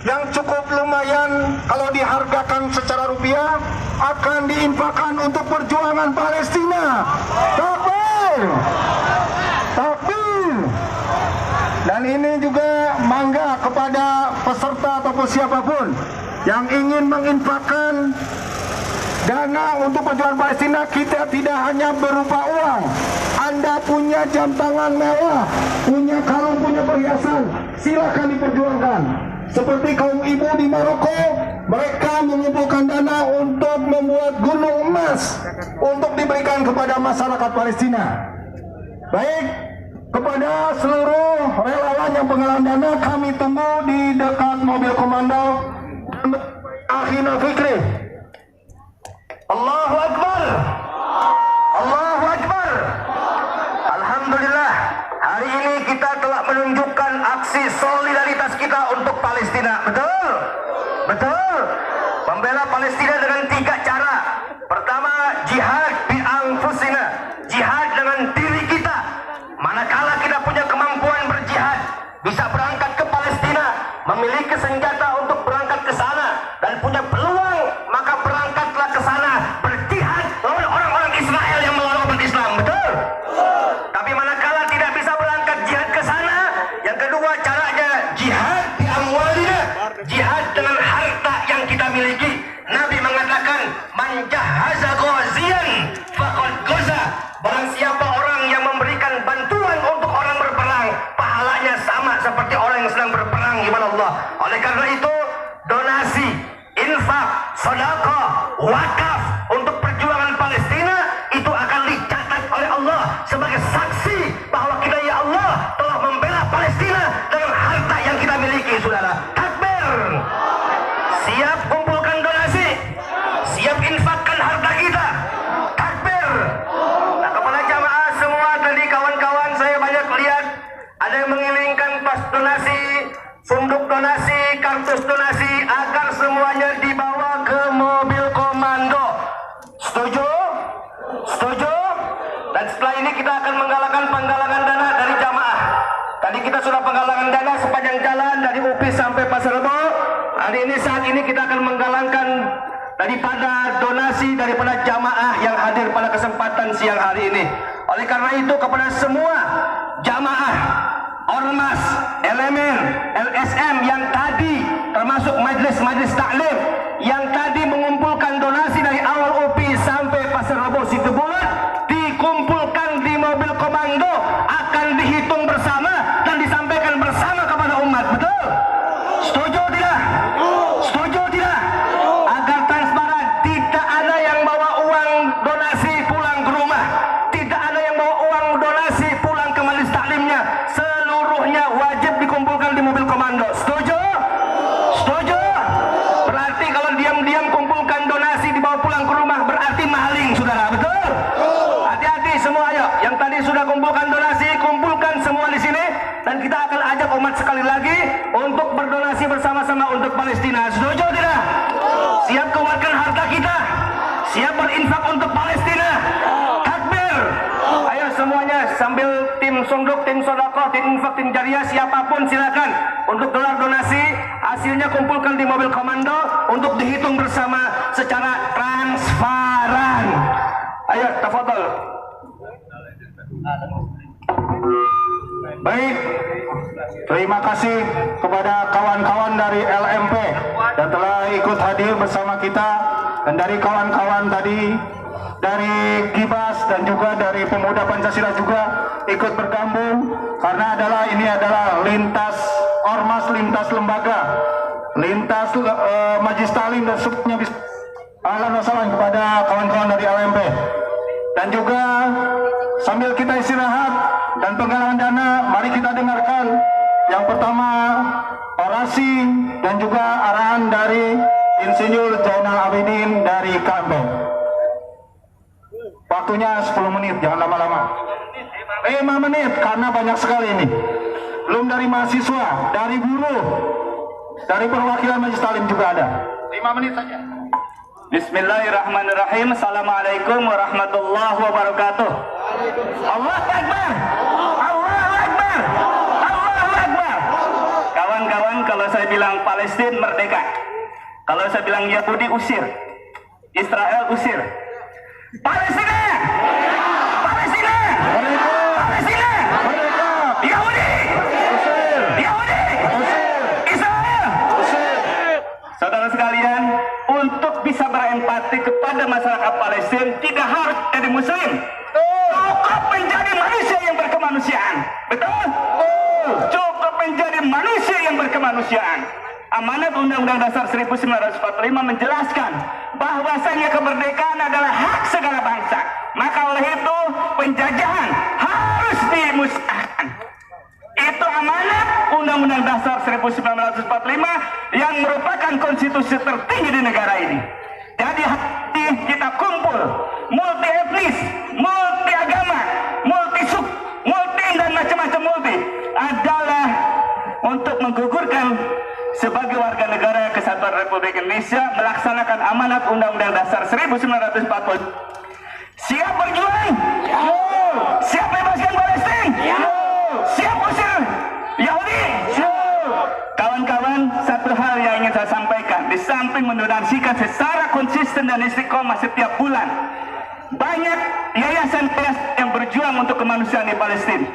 yang cukup lumayan kalau dihargakan secara rupiah akan diinfakkan untuk perjuangan Palestina. Takbir! Takbir! Dan ini juga mangga kepada peserta ataupun siapapun yang ingin menginfakkan dana untuk perjuangan Palestina. Kita tidak hanya berupa uang. Anda punya jam tangan mewah, punya kalung, punya perhiasan, silakan diperjuangkan. Seperti kaum ibu di Maroko, mereka mengumpulkan dana untuk membuat gunung emas untuk diberikan kepada masyarakat Palestina. Baik, kepada seluruh relawan yang penggalang dana, kami tunggu di dekat mobil komando Akhina Fikri. Allahu Akbar. Allahu Akbar. Alhamdulillah, hari ini kita telah menunjukkan aksi solidaritas kita untuk Palestina. Betul? Betul. Membela Palestina dengan 3 cara. Pertama, jihad bi anfusina, jihad dengan diri kita. Manakala kita punya kemampuan berjihad, bisa berangkat ke Palestina, memiliki senjata untuk berangkat ke sana dan punya peluang, maka berangkatlah ke sana berjihad lawan orang-orang Israel yang melawan umat Islam. Betul? Tapi manakala tidak bisa berangkat jihad ke sana, yang kedua caranya jihad di amwalina, jihad dengan harta yang kita miliki. Nabi mengatakan, man jahaza ghaziyan faqad ghaza. Barang siapa orang yang memberikan bantuan untuk orang berperang, pahalanya sama seperti orang yang sedang berperang di mana Allah. Oleh karena itu, donasi, infak, sedekah, wakaf untuk perjuangan Palestina itu akan dicatat oleh Allah sebagai saksi bahwa kita, ya Allah, telah membela Palestina dengan harta yang kita miliki, saudara. Takbir! Siap kumpulkan donasi, siap infakkan harta kita. Takbir! Nah, kepada jamaah semua tadi, kawan-kawan, saya banyak lihat ada yang mengilingkan pas donasi, sunduk donasi, kartus donasi, agar semuanya dibawa ke mobil komando. Setuju? Setuju? Dan setelah ini kita akan menggalakkan penggalangan dana dari jamaah. Tadi kita sudah penggalangan dana sepanjang jalan dari UPI sampai Pasar Rebo. Hari ini, saat ini kita akan menggalangkan daripada donasi daripada jamaah yang hadir pada kesempatan siang hari ini. Oleh karena itu, kepada semua jamaah, ormas, elemen, LSM yang tadi, termasuk majelis taklim yang tadi mengumpulkan donasi dari awal UPI sampai Pasar Rebo Situbondo, dikumpulkan di mobil komando, akan dihitung bersama dan disampaikan bersama kepada umat. Betul? Setuju tidak? Setuju tidak? Agar transparan, tidak ada yang bawa uang donasi pulang ke rumah, tidak ada yang bawa uang donasi pulang ke majelis taklimnya. Seluruhnya wajib dikumpulkan di mobil komando. Setuju? Setuju? Berarti kalau diam-diam kumpulkan donasi dibawa pulang ke rumah berarti maling, saudara. Betul? Hati-hati semua, ayo. Yang tadi sudah kumpulkan donasi, kumpulkan semua di sini, dan kita akan ajak umat sekali lagi untuk berdonasi bersama-sama untuk Palestina. Setuju tidak? Siap keluarkan harta kita, siap berinfak untuk Palestina. Takbir! Ayo semuanya, sambil tim sunduk, tim sodako, tim infak, tim jariah, siapapun silakan untuk gelar donasi. Hasilnya kumpulkan di mobil komando untuk dihitung bersama secara transparan. Ayo, tafadhol. Baik, terima kasih kepada kawan-kawan dari LMP yang telah ikut hadir bersama kita, dan dari kawan-kawan tadi dari Gibas dan juga dari Pemuda Pancasila juga ikut bergabung, karena ini adalah lintas ormas, lintas lembaga, lintas Majelis Taklim dan semuanya. Ahlan wa sahlan kepada kawan-kawan dari LMP. Dan juga sambil kita istirahat dan penggalangan dana, mari kita dengarkan yang pertama orasi dan juga arahan dari Insinyur Zainal Abidin dari KMP. Waktunya 10 menit, jangan lama-lama. 5 menit karena banyak sekali ini. Belum dari mahasiswa, dari buruh, dari perwakilan Majelis Taklim juga ada. 5 menit saja. Bismillahirrahmanirrahim. Assalamualaikum warahmatullahi wabarakatuh. Allahu Akbar. Allahu Akbar. Allahu Akbar. Kawan-kawan, kalau saya bilang Palestina merdeka, kalau saya bilang Yahudi usir, Israel usir. Palestina, Palestina, Palestina, Yahudi, Yahudi, Israel. Saudara sekalian, untuk bisa berempati kepada masyarakat Palestina tidak harus jadi Muslim, cukup menjadi manusia yang berkemanusiaan. Betul? Cukup menjadi manusia yang berkemanusiaan. Amanat Undang-Undang Dasar 1945 menjelaskan bahwasanya kemerdekaan adalah hak segala bangsa. Maka oleh itu penjajahan harus dimusnahkan. Itu amanat Undang-Undang Dasar 1945 yang merupakan konstitusi tertinggi di negara ini. Jadi kita kumpul, multi etnis, multi agama, multi suku, multi dan macam-macam multi, adalah untuk menggugurkan sebagai warga negara Kesatuan Republik Indonesia melaksanakan amanat Undang-Undang Dasar 1940. Siap berjuang? Siap bebaskan Palestina? Siap usir Yahudi? Kawan-kawan, satu hal yang ingin saya sampaikan, di samping mendonasikan secara konsisten dan istiqomah setiap bulan, banyak yayasan yang berjuang untuk kemanusiaan di Palestina.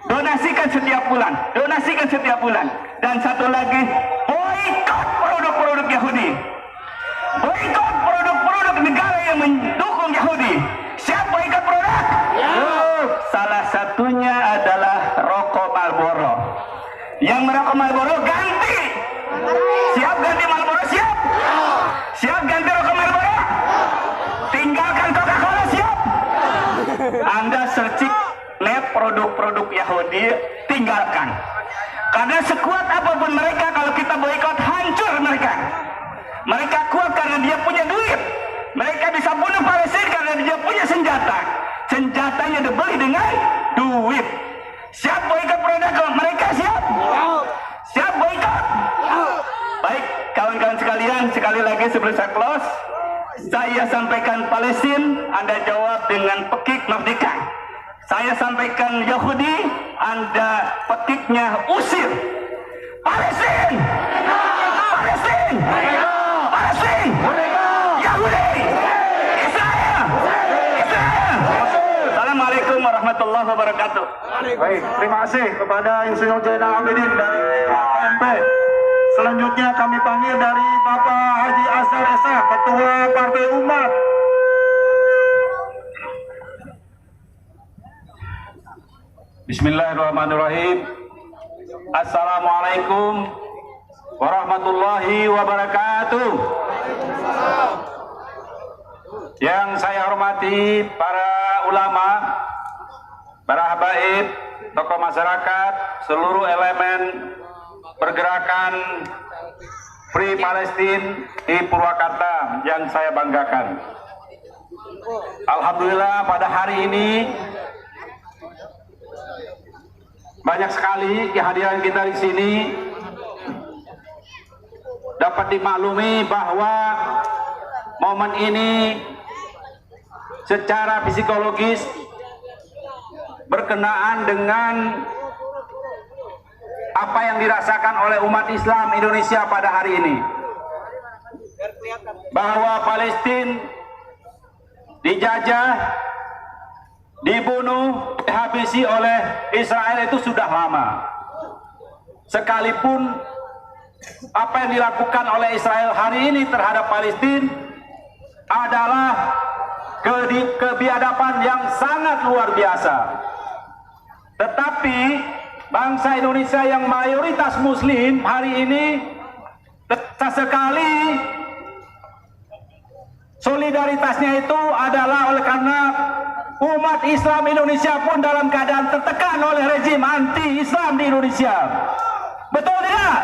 Donasikan setiap bulan, donasikan setiap bulan. Dan satu lagi, boikot produk-produk Yahudi, boikot produk-produk negara yang mendukung Yahudi. Siapa boikot produk? Salah satunya adalah rokok Marlboro. Yang merokok Marlboro ganti. Siap ganti Marlboro? Siap? Siap ganti rokok Marlboro? Tinggalkan Coca-Cola? Siap? Anda searching net produk-produk Yahudi, tinggalkan. Karena sekuat apapun mereka, kalau kita boikot, hancur mereka. Mereka kuat karena dia punya duit. Mereka bisa bunuh Palestina karena dia punya senjata. Senjatanya dibeli dengan duit. Siap boikot produk mereka? Siap? Siap boikot? Baik, kawan-kawan sekalian, sekali lagi sebelum saya close, saya sampaikan Palestina, Anda jawab dengan pekik merdeka. Saya sampaikan Yahudi, Anda petiknya usir. Palestina! Palestina! Palestina! Yahudi! Israel! Israel! Assalamualaikum warahmatullahi wabarakatuh. Baik, terima kasih kepada Insinyur Zainal Abidin dari KMP. Selanjutnya kami panggil dari Bapak Haji Azhar Esa, Ketua Partai Umat. Bismillahirrahmanirrahim. Assalamualaikum warahmatullahi wabarakatuh. Yang saya hormati para ulama, para habaib, tokoh masyarakat, seluruh elemen pergerakan Free Palestine di Purwakarta yang saya banggakan. Alhamdulillah pada hari ini banyak sekali kehadiran kita di sini dapat dimaklumi bahwa momen ini secara psikologis berkenaan dengan apa yang dirasakan oleh umat Islam Indonesia pada hari ini, bahwa Palestina dijajah, dibunuh, dihabisi oleh Israel itu sudah lama. Sekalipun apa yang dilakukan oleh Israel hari ini terhadap Palestina adalah kebiadaban yang sangat luar biasa. Tetapi bangsa Indonesia yang mayoritas muslim hari ini sekali solidaritasnya itu adalah oleh karena umat Islam Indonesia pun dalam keadaan tertekan oleh rezim anti-Islam di Indonesia. Betul tidak?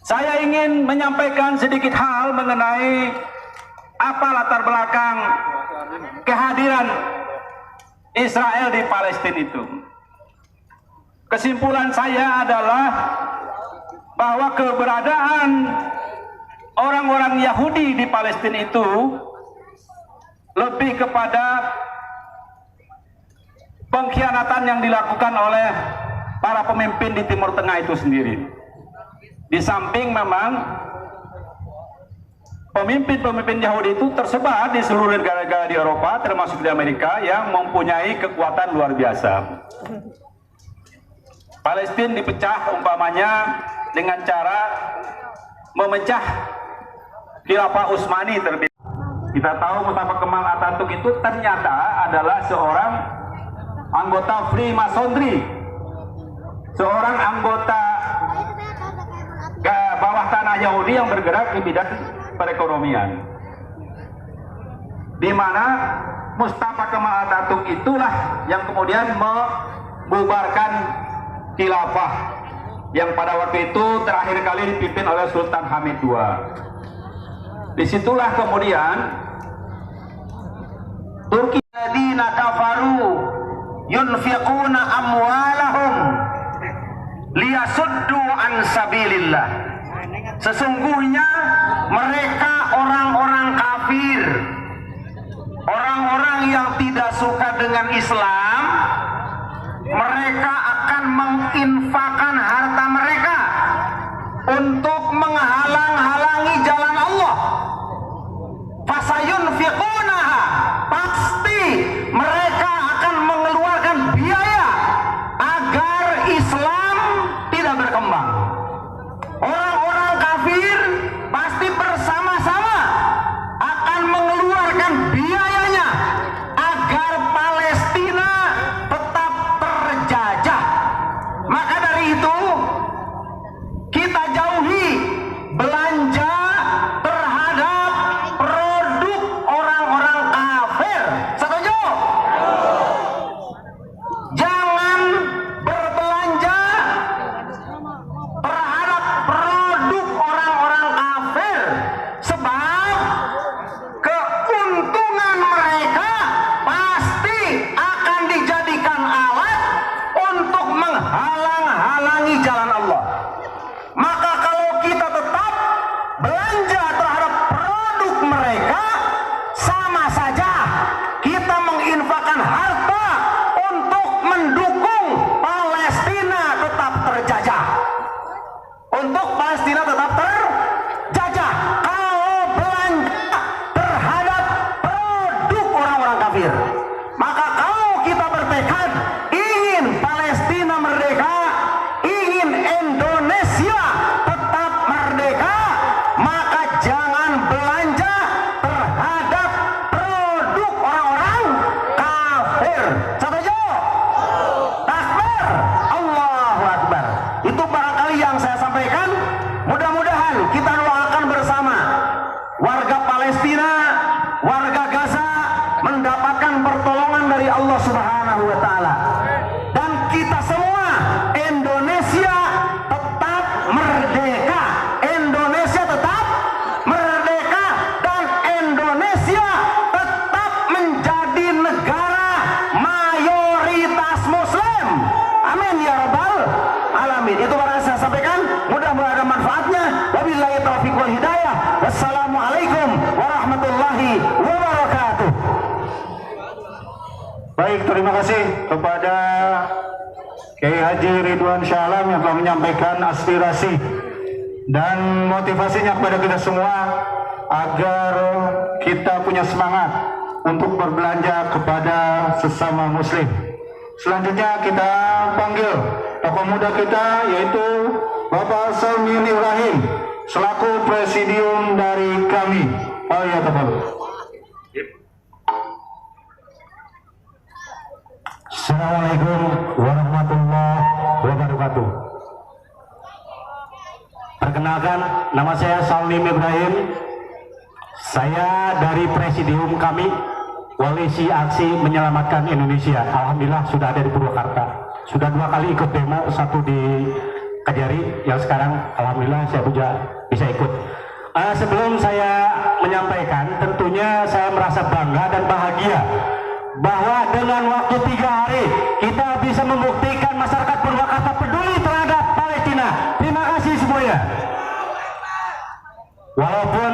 Saya ingin menyampaikan sedikit hal mengenai apa latar belakang kehadiran Israel di Palestina itu. Kesimpulan saya adalah bahwa keberadaan orang-orang Yahudi di Palestina itu lebih kepada pengkhianatan yang dilakukan oleh para pemimpin di Timur Tengah itu sendiri. Di samping memang pemimpin-pemimpin Yahudi itu tersebar di seluruh negara-negara di Eropa, termasuk di Amerika, yang mempunyai kekuatan luar biasa. Palestina dipecah umpamanya dengan cara memecah Khilafah Utsmani terlebih. Kita tahu Mustafa Kemal Atatürk itu ternyata adalah seorang anggota Freemasonry, seorang anggota bawah tanah Yahudi yang bergerak di bidang perekonomian, di mana Mustafa Kemal Atatürk itulah yang kemudian membubarkan khilafah yang pada waktu itu terakhir kali dipimpin oleh Sultan Hamid II. Disitulah kemudian Turki ladina kafaru yunfiquna amwalahum liyasuddu an sabilillah. Sesungguhnya mereka orang-orang kafir, orang-orang yang tidak suka dengan Islam, mereka akan menginfakkan harta mereka untuk menghalang-halangi jalan Allah. Fasayunfiqunaha, pasti mereka akan mengeluarkan biaya agar Islam tidak berkembang. Orang-orang kafir pasti bersama-sama akan mengeluarkan biayanya agar Palestina tetap terjajah. Maka dari itu kita jauhi belanja terhadap produk orang-orang kafir. Setuju? Jangan berbelanja terhadap produk orang-orang kafir, sebab keuntungan mereka pasti akan dijadikan alat untuk menghalang-halangi jalan Allah. Maka kalau kita tetap belanja terhadap produk mereka, sama saja kita menginfakkan harta untuk mendukung Palestina tetap terjajah. Untuk Palestina tetap terjajah. Kalau belanja terhadap produk orang-orang kafir, maka kalau kita bertekad ingin Palestina merdeka, ingin Indonesia tetap merdeka, maka jangan belanja terhadap produk orang-orang kafir. Setuju? Takbir, Allahu Akbar. Itu barangkali yang saya sampaikan. Mudah-mudahan kita doakan bersama warga Palestina, warga Gaza mendapatkan pertolongan dari Allah Subhanahu wa Ta'ala, dan kita semua, Indonesia tetap merdeka, Indonesia tetap merdeka, dan Indonesia tetap menjadi negara mayoritas Muslim. Amin ya rabbal alamin. Itu barang saya sampaikan, mudah-mudahan ada manfaatnya. Wabillahi taufiq wal hidayah. Wassalamualaikum warahmatullahi wabarakatuh. Baik, terima kasih kepada Kiai Haji Ridwan Shah Alam yang telah menyampaikan aspirasi dan motivasinya kepada kita semua agar kita punya semangat untuk berbelanja kepada sesama muslim. Selanjutnya kita panggil tokoh muda kita, yaitu Bapak Salmin Ibrahim selaku presidium dari kami. Oh ya, tafadhol. Assalamualaikum warahmatullahi wabarakatuh. Perkenalkan, nama saya Salmin Ibrahim. Saya dari presidium kami, Koalisi Aksi Menyelamatkan Indonesia. Alhamdulillah sudah ada di Purwakarta. Sudah 2 kali ikut demo, satu di Kajari, yang sekarang alhamdulillah saya bisa ikut. Sebelum saya menyampaikan, tentunya saya merasa bangga dan bahagia bahwa dengan waktu 3 hari kita bisa membuktikan masyarakat Purwakarta peduli terhadap Palestina. Terima kasih semuanya. Walaupun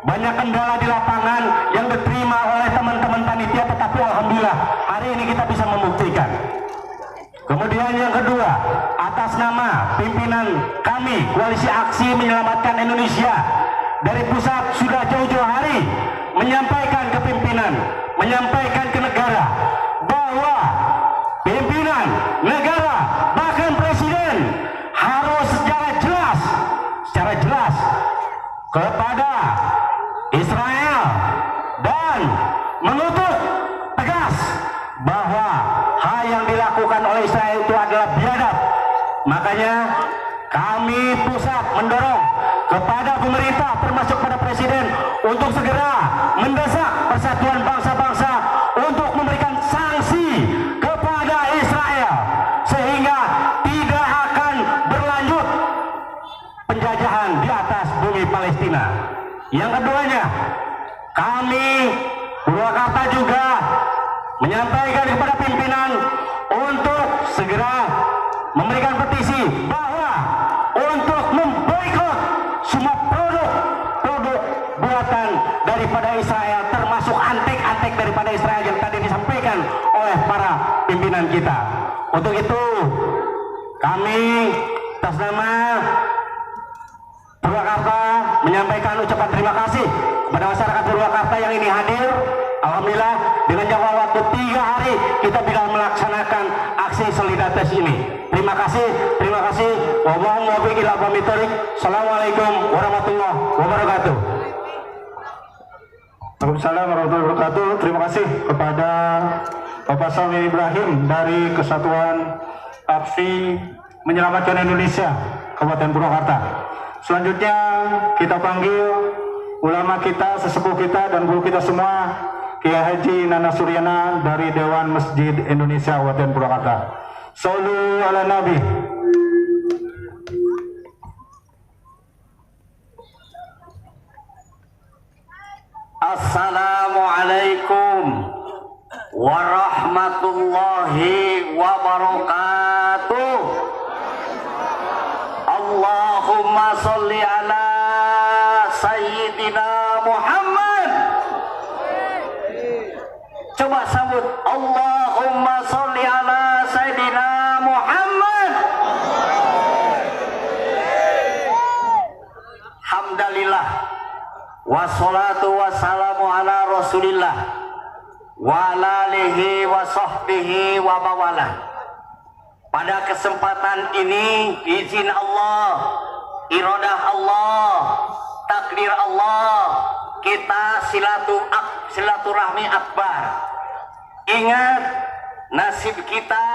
banyak kendala di lapangan yang diterima oleh teman-teman panitia, tetapi alhamdulillah hari ini kita bisa membuktikan. Kemudian yang kedua, atas nama pimpinan kami Koalisi Aksi Menyelamatkan Indonesia dari pusat sudah jauh-jauh hari menyampaikan ke pimpinan, menyampaikan ke negara bahwa pimpinan negara bahkan presiden harus secara jelas kepada Israel dan menuntut tegas bahwa hal yang dilakukan oleh Israel itu adalah biadab. Makanya kami pusat mendorong kepada pemerintah termasuk pada presiden untuk segera mendesak Persatuan Bangsa-Bangsa untuk memberikan sanksi kepada Israel sehingga tidak akan berlanjut penjajahan di atas bumi Palestina. Yang keduanya, kami Purwakarta juga menyampaikan kepada pimpinan untuk segera memberikan petisi bahwa untuk memboikot semua produk buatan daripada Israel, termasuk antek-antek daripada Israel yang tadi disampaikan oleh para pimpinan kita. Untuk itu kami atas nama Purwakarta menyampaikan ucapan terima kasih kepada masyarakat Purwakarta yang ini hadir. Alhamdulillah dengan jangka waktu 3 hari kita bisa melaksanakan aksi solidaritas ini. Terima kasih. Assalamualaikum warahmatullahi wabarakatuh. Waalaikumsalam warahmatullahi wabarakatuh. Terima kasih kepada Bapak Salmi Ibrahim dari Kesatuan Aksi Menyelamatkan Indonesia Kabupaten Purwakarta. Selanjutnya kita panggil ulama kita, sesepuh kita dan guru kita semua, Kiai Haji Nana Suryana dari Dewan Masjid Indonesia Kabupaten Purwakarta. Shollu ala Nabi. Assalamualaikum warahmatullahi wabarakatuh. Allahumma sholli ala Sayyidina Muhammad. Coba sambut. Allahumma sholli ala Sayyidina Muhammad. Hamdalillah. Wassalatu wassalamu ala Rasulillah wa ala alihi wa sahbihi wa mawalah. Pada kesempatan ini izin Allah, iradah Allah, takdir Allah, kita silaturahmi akbar. Ingat, nasib kita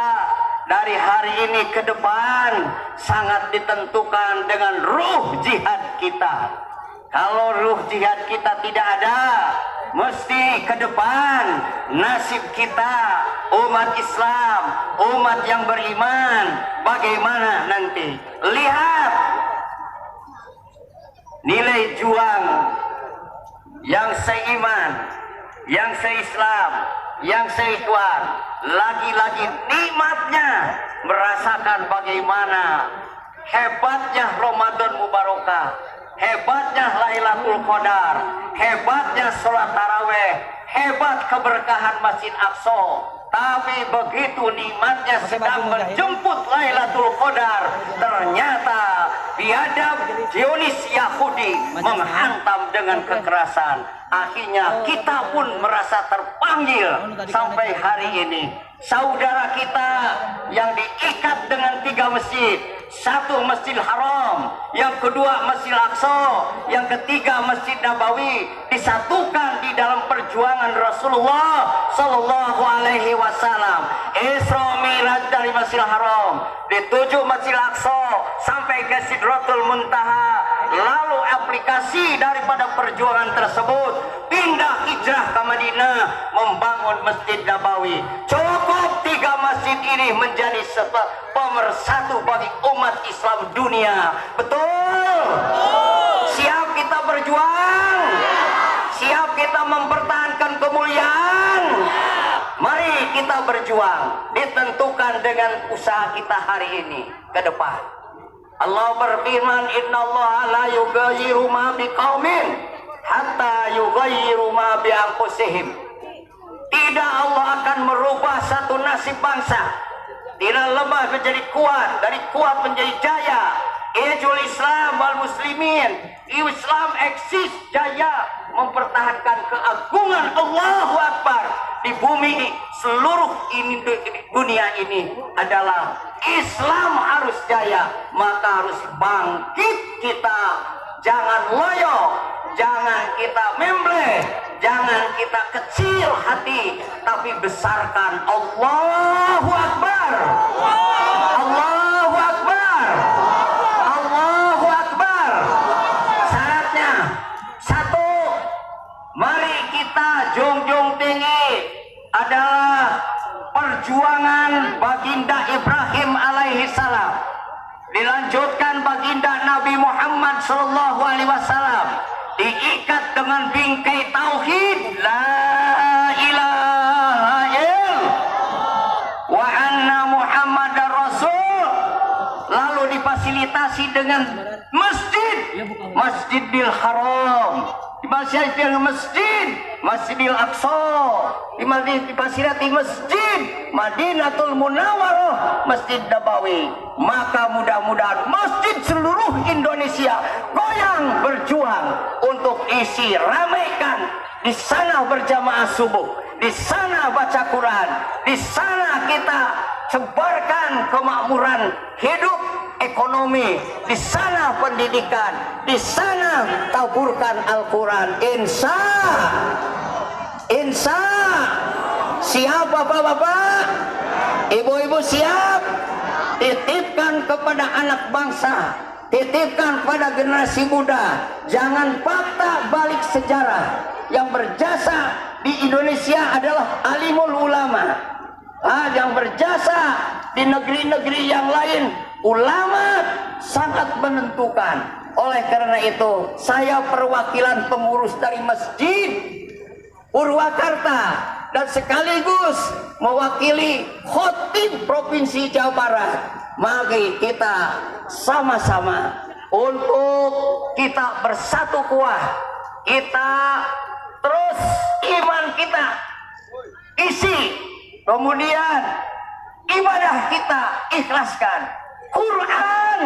dari hari ini ke depan sangat ditentukan dengan ruh jihad kita. Kalau ruh jihad kita tidak ada, mesti ke depan nasib kita umat Islam, umat yang beriman, bagaimana nanti? Lihat nilai juang yang seiman, yang seislam, yang seikhwan, lagi-lagi nikmatnya merasakan bagaimana hebatnya Ramadan Mubarakah, hebatnya Lailatul Qadar, hebatnya sholat taraweh, hebat keberkahan Masjid Aqsa. Tapi begitu nikmatnya sedang menjemput Lailatul Qadar, ternyata biadab Zionis Yahudi menghantam dengan kekerasan. Akhirnya kita pun merasa terpanggil sampai hari ini. Saudara kita yang diikat dengan 3 masjid, 1 Masjid Haram, yang kedua Masjid Aqsa, yang ketiga Masjid Nabawi, disatukan di dalam perjuangan Rasulullah Sallallahu Alaihi Wasallam. Isra Mi'raj dari Masjid Haram dituju Masjid Aqsa sampai ke Sidratul Muntaha, lalu aplikasi daripada perjuangan tersebut pindah hijrah ke Madinah membangun Masjid Nabawi. Cukup 3 masjid ini menjadi pemersatu bagi umat Islam dunia. Betul? Siap kita berjuang? Siap kita mempertahankan kemuliaan? Mari kita berjuang. Ditentukan dengan usaha kita hari ini ke depan. Allah berfirman, innallaha la yughayyiru ma biqaumin hatta yughayyiru ma bi anfusihim. Tidak Allah akan merubah satu nasib bangsa tidak lemah menjadi kuat, dari kuat menjadi jaya. Ijul Islam wal Muslimin, Islam eksis jaya mempertahankan keagungan Allahu Akbar di bumi seluruh ini dunia ini adalah Islam harus jaya, maka harus bangkit kita, jangan loyo, jangan kita membleh, jangan kita kecil hati, tapi besarkan Allahu Akbar. Allahu Akbar. Allahu Akbar. Syaratnya satu, mari kita junjung tinggi adalah perjuangan baginda Ibrahim alaihi salam, dilanjutkan baginda Nabi Muhammad sallallahu alaihi wasallam, diikat dengan bingkai tauhid la ilaha illallah wa anna Muhammadar Rasul, lalu difasilitasi dengan Masjidil Haram, difasilitasi dengan Masjidil Aqsa, difasilitasi Masjid Madinatul Munawwarah, Masjid Nabawi. Maka mudah-mudahan masjid seluruh Indonesia goyang berjuang untuk isi ramaikan, di sana berjamaah subuh, di sana baca Quran, di sana kita sebarkan kemakmuran hidup ekonomi, di sana pendidikan, di sana taburkan Al-Quran. Insya siap bapak-bapak, ibu-ibu siap, titipkan kepada anak bangsa, titipkan pada generasi muda, jangan patah balik sejarah. Yang berjasa di Indonesia adalah alimul ulama, yang berjasa di negeri-negeri yang lain ulama sangat menentukan. Oleh karena itu, saya perwakilan pengurus dari Masjid Purwakarta dan sekaligus mewakili khotib Provinsi Jawa Barat. Mari kita sama-sama untuk kita bersatu kuat, kita terus iman kita isi, kemudian ibadah kita ikhlaskan. Quran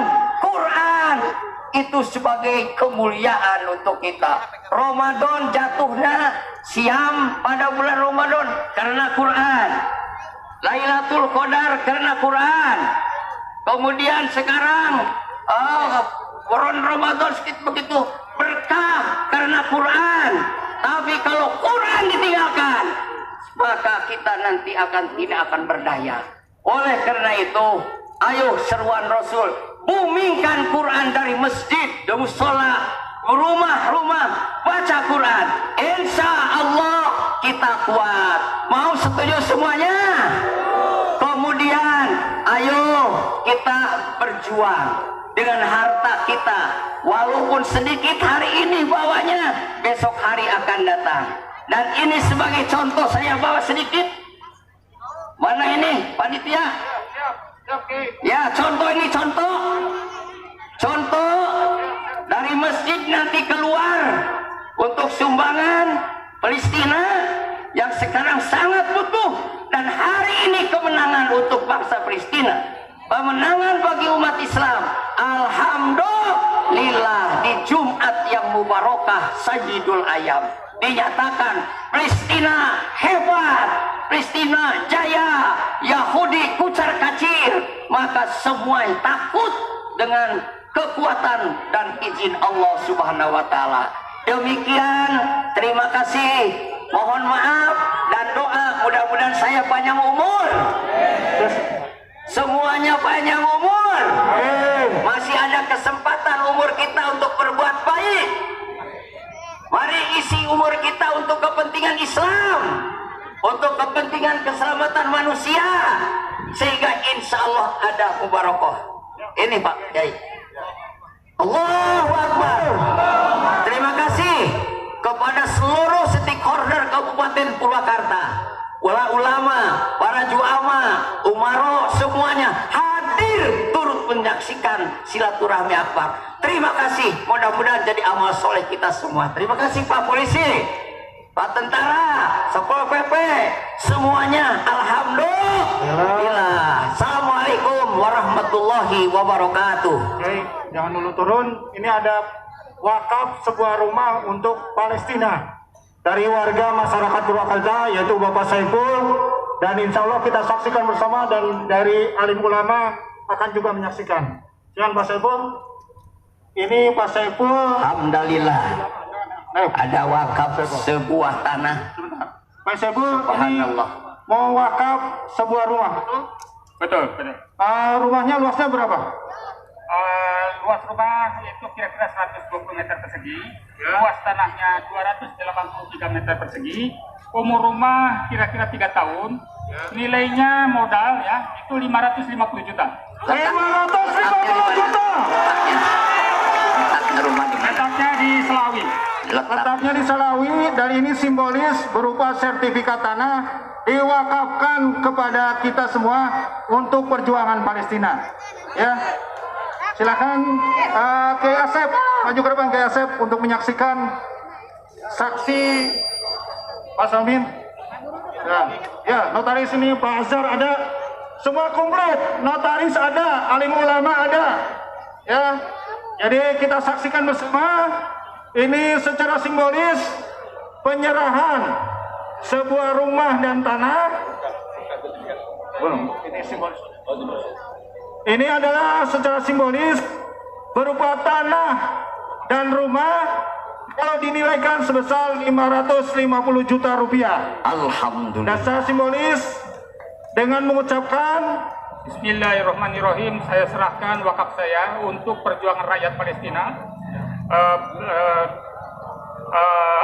itu sebagai kemuliaan untuk kita. Ramadan jatuhnya siam pada bulan Ramadan karena Quran, Lailatul Qadar karena Quran. Kemudian sekarang bulan Ramadan begitu berkah karena Quran. Tapi kalau Quran ditinggalkan, maka kita nanti tidak akan berdaya. Oleh karena itu, ayo seruan Rasul, bumingkan Quran dari masjid, dari musola, rumah-rumah, baca Quran. Insya Allah kita kuat. Mau setuju semuanya? Kemudian ayo kita berjuang dengan harta kita, walaupun sedikit hari ini bawanya, besok hari akan datang. Dan ini sebagai contoh, saya bawa sedikit. Mana ini panitia? Ya, contoh ini contoh dari masjid nanti keluar untuk sumbangan Palestina yang sekarang sangat butuh, dan hari ini kemenangan untuk bangsa Palestina, kemenangan bagi umat Islam. Alhamdulillah, di Jumat yang mubarakah Sayyidul Ayam dinyatakan Palestina hebat, Palestina jaya, Yahudi kucar kacir. Maka semua yang takut dengan kekuatan dan izin Allah Subhanahu wa Ta'ala. Demikian, terima kasih, mohon maaf dan doa mudah-mudahan saya panjang umur, semuanya panjang umur, masih ada kesempatan umur kita untuk berbuat baik. Mari isi umur kita untuk kepentingan Islam, untuk kepentingan keselamatan manusia, sehingga insya Allah ada mubarakah. Ini Pak Yai. Allahu Akbar. Terima kasih kepada seluruh stakeholder Kabupaten Purwakarta, ulama, para juama, umaro, semuanya hadir turut menyaksikan silaturahmi akbar. Terima kasih, mudah-mudahan jadi amal soleh kita semua. Terima kasih Pak Polisi. Pak Tentara, Satpol PP, semuanya alhamdulillah. Assalamualaikum warahmatullahi wabarakatuh. Oke, jangan dulu turun. Ini ada wakaf sebuah rumah untuk Palestina dari warga masyarakat Purwakarta, yaitu Bapak Saiful, dan insya Allah kita saksikan bersama, dan dari alim ulama akan juga menyaksikan. Jangan Pak Saiful. Ini Pak Saiful. Alhamdulillah. Ada wakaf sebuah tanah. Pak Saiful, ini Subhanallah. mau wakaf sebuah rumah. Betul. Rumahnya luasnya berapa? Luas rumah itu kira-kira 120 meter persegi, luas tanahnya 283 meter persegi, umur rumah kira-kira 3 tahun, nilainya modal ya itu 550 juta. 550 juta. Letaknya rumah di mana? Letaknya di Selawi. Letaknya di Salawi, dan ini simbolis berupa sertifikat tanah diwakafkan kepada kita semua untuk perjuangan Palestina. Ya, silakan Kiai Asep maju ke depan, Kiai Asep, untuk menyaksikan saksi Pak Samin. Ya, notaris ini Pak Azhar ada, semua komplit, notaris ada, alim ulama ada. Ya, jadi kita saksikan bersama. Ini secara simbolis penyerahan sebuah rumah dan tanah. Ini simbolis. Ini adalah secara simbolis berupa tanah dan rumah kalau dinilaikan sebesar 550 juta rupiah. Alhamdulillah. Dan secara simbolis dengan mengucapkan Bismillahirrahmanirrahim, saya serahkan wakaf saya untuk perjuangan rakyat Palestina.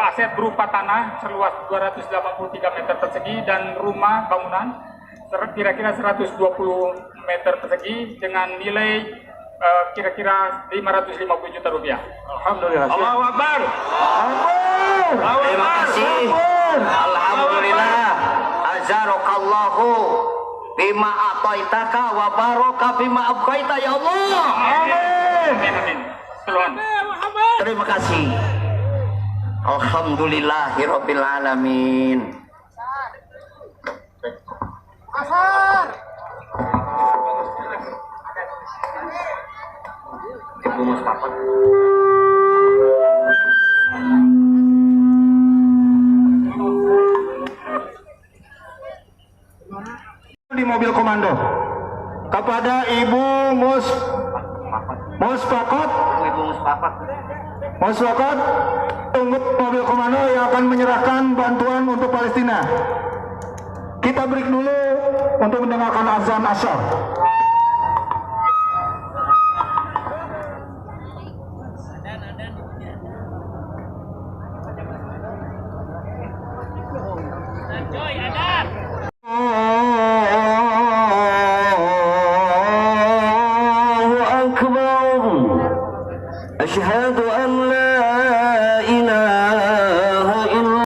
Aset berupa tanah seluas 283 meter persegi dan rumah bangunan kira-kira 120 meter persegi dengan nilai kira-kira 550 juta rupiah. Alhamdulillah. Allahu Akbar. Terima kasih. Alhamdulillah. Azarokallahu bima atoitaka wa baraka bima abqaita ya Allah. Amin. Selamat. Terima kasih. Alhamdulillahirabbil alamin. Di mobil komando kepada Ibu Muspakot tunggu mobil komando yang akan menyerahkan bantuan untuk Palestina. Kita break dulu untuk mendengarkan azan asyar. أشهد أن لا